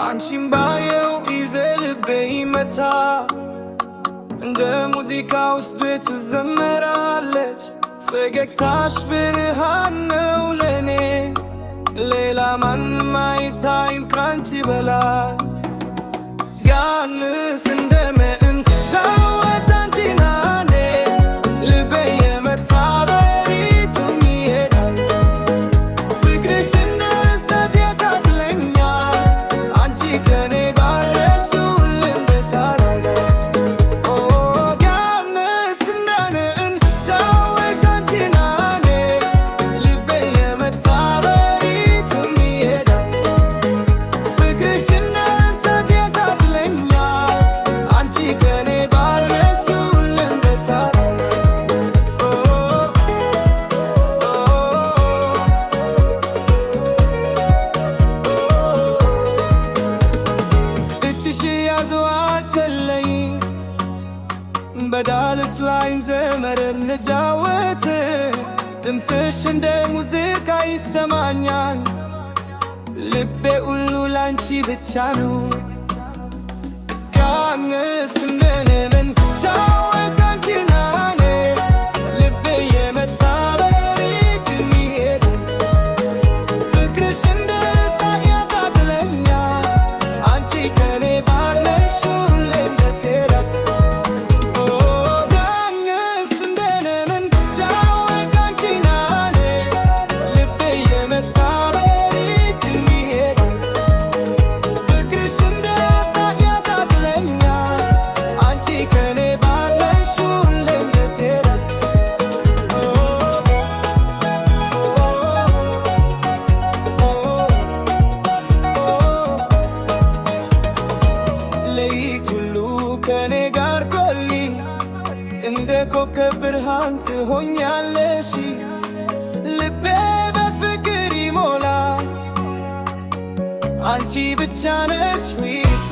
አንቺን ባየው ይዘልቤ ይመታ እንደ ሙዚቃ ውስጥ ትዘመራለች ፈገግታሽ ብርሃን ነው ለኔ ሌላ ማንም አይታይም ካንቺ በላይ ያንስ እንደምን ዳወት አንቺን እኔ ልቤ የመታ በሪትም ይሄዳል ፍቅርሽ እንደ እሳት ያቃጥለኛል አንቺ ከኔ ጋር ነሽ ሁሌም በታላላ ያንስ እንደምን ዳወት አንቺን እኔ ልቤ የመታ በሪትም ይሄዳል ፍቅርሽ እንደ እሳት ያቃጥለኛል አንቺ ከኔ ጋር ነሽ ሁሌም በታላላ እጅሽ ያዘው አትለይኝ በዳልስ ላይ እንዘምር እንጫወት ድምፅሽ እንደ ሙዚቃ ይሰማኛል ልቤ ሁሉ ላንቺ ብቻ ነው ያንስ እንደምን ጫወት አንቺን እኔ ልቤ የመታ በሪትም ይሄዳል ፍቅርሽ እንደ እሳት ያቃጥለኛል አንቺ ከኔ ጋር ነሽ ሁሌም በትሄዳል ያንስ እንደምን ጫወት አንቺን እኔ ልቤ የመታ በሪትም ይሄዳል ፍቅርሽ እንደ እሳት ያቃጥለኛል አንቺ ከኔ ጋር ነሽ ሁሌም በትሄዳል ሌሊት ሁሉ ከኔ ጋር ቆይ እንደ ኮከብ ብርሃን ትሆኛለሽ ልቤ በፍቅር ይሞላል አንቺ ብቻ ነሽ ሕይወቴ